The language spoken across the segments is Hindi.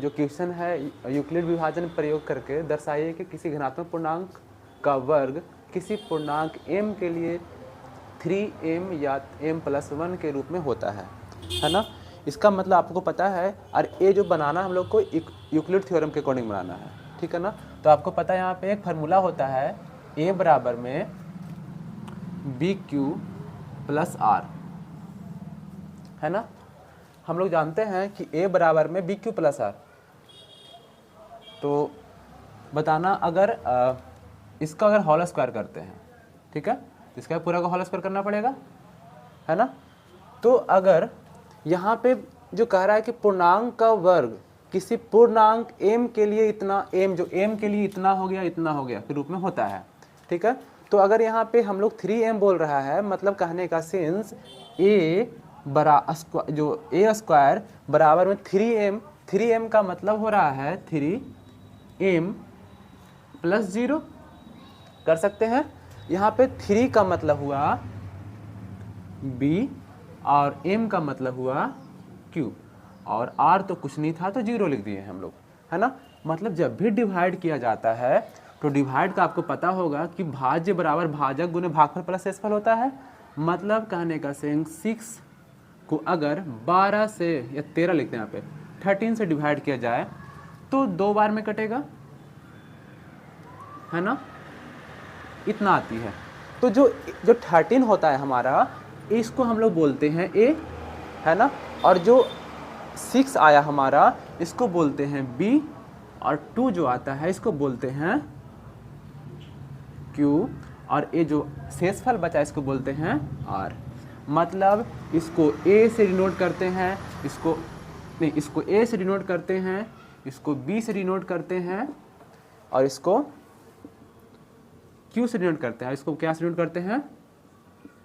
जो क्वेश्चन है यूक्लिड विभाजन प्रयोग करके दर्शाइए कि किसी घनात्मक पूर्णांक का वर्ग किसी पूर्णांक m के लिए 3m या m+1 के रूप में होता है ना। इसका मतलब आपको पता है, और ये जो बनाना हम लोग को यूक्लिड थ्योरम के अकॉर्डिंग बनाना है, ठीक है ना। तो आपको पता है यहाँ पे एक फार्मूला होता है a बराबर में BQ + R, है ना। हम लोग जानते हैं कि a बराबर में BQ + R। तो बताना अगर इसका अगर होल स्क्वायर करते हैं, ठीक है, इसका पूरा का होल स्क्वायर करना पड़ेगा, है ना। तो अगर यहाँ पे जो कह रहा है कि पूर्णांक का वर्ग किसी पूर्णांक m के लिए इतना, m जो m के लिए इतना हो गया के रूप में होता है, ठीक है। तो अगर यहाँ पे हम लोग 3m बोल रहा है, मतलब कहने का सेंस a स्क्वायर बराबर में 3m का मतलब हो रहा है 3m + 0 कर सकते हैं। यहाँ पे 3 का मतलब हुआ b और m का मतलब हुआ q, और r तो कुछ नहीं था तो 0 लिख दिए हम लोग, है ना। मतलब जब भी डिवाइड किया जाता है तो डिवाइड का आपको पता होगा कि भाज्य बराबर भाजक गुने भागफल प्लस शेषफल होता है। मतलब कहने का सेंस 6 को अगर 12 से या 13 लिखते हैं यहाँ पे 13 से डिवाइड किया जाए तो 2 बार में कटेगा, है ना, इतना आती है। तो जो 13 होता है हमारा, इसको हम लोग बोलते हैं a, है ना। और जो 6 आया हमारा, इसको बोलते हैं b, और 2 जो आता है इसको बोलते हैं q, और ये जो शेषफल बचा इसको बोलते हैं r। मतलब इसको a से डिनोट करते हैं, इसको a से डिनोट करते हैं, इसको b से डिनोट करते हैं, और इसको q से डिनोट करते हैं, इसको क्या से डिनोट करते हैं,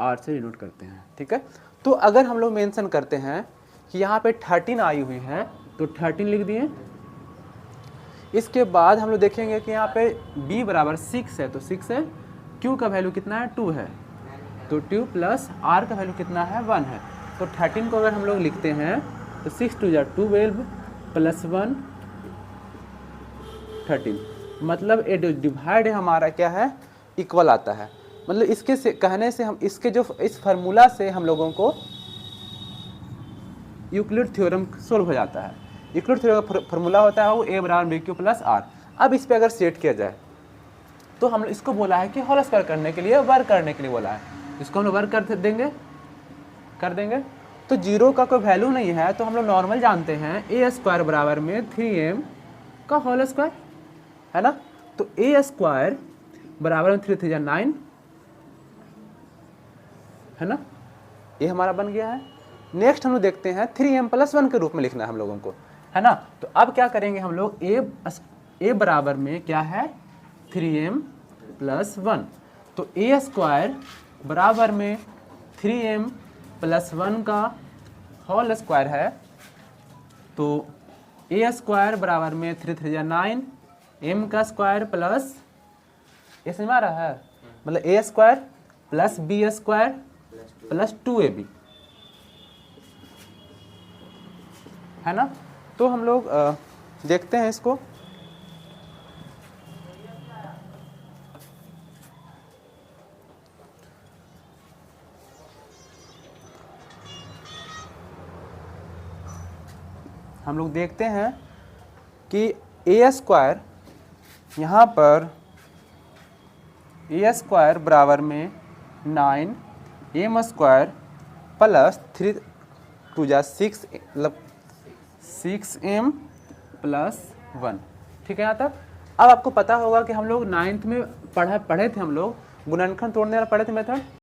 r से डिनोट करते हैं, ठीक है। तो अगर हम लोग मेंशन करते हैं कि यहाँ पे 13 आई हुई है तो 13 लिख दिए। इसके बाद हम लोग देखेंगे कि यहाँ पे b बराबर 6 है तो 6 है, q का वैल्यू कितना है 2 है, तो 2 प्लस r का वैल्यू कितना है 1 है। तो 13 को अगर हम लोग लिखते हैं तो 6 2 12 प्लस 1 13, मतलब ये जो डिवाइड है हमारा क्या है, इक्वल आता है। मतलब इसके से कहने से हम इसके जो इस फार्मूला से हम लोगों को यूक्लिड थ्योरम सोल्व हो जाता है। यूक्लिड थ्योरम का फार्मूला होता है वो a बराबर BQ + R। अब इस पे अगर सेट किया जाए तो हम इसको बोला है कि होल स्क्वायर करने के लिए, वर्ग करने के लिए बोला है, इसको हम लोग वर्ग कर देंगे। तो 0 का कोई वैल्यू नहीं है तो हम लोग नॉर्मल जानते हैं a स्क्वायर बराबर में 3m का होल स्क्वायर, है ना। तो a स्क्वायर बराबर में 3 3 जा 9, है ना, ये हमारा बन गया है। नेक्स्ट हम लोग देखते हैं 3m+1 के रूप में लिखना है हम लोगों को, है ना। तो अब क्या करेंगे हम लोग, a बराबर में क्या है 3m+1, तो a स्क्वायर बराबर में 3m+1 का होल स्क्वायर है, तो a स्क्वायर बराबर में 3 3 जा 9, m का स्क्वायर प्लस, ये समझ में आ रहा है, मतलब a square plus b square plus 2ab, है ना। तो हम लोग देखते हैं इसको। हम लोग देखते हैं कि a स्क्वायर यहाँ पर a स्क्वायर बराबर में 9 m स्क्वायर प्लस 3 2 जा 6, मतलब 6m+1, ठीक है यहाँ तक। अब आपको पता होगा कि हम लोग 9th में पढ़े थे हम लोग गुणनखंड तोड़ने वाला पढ़े थे मेथड।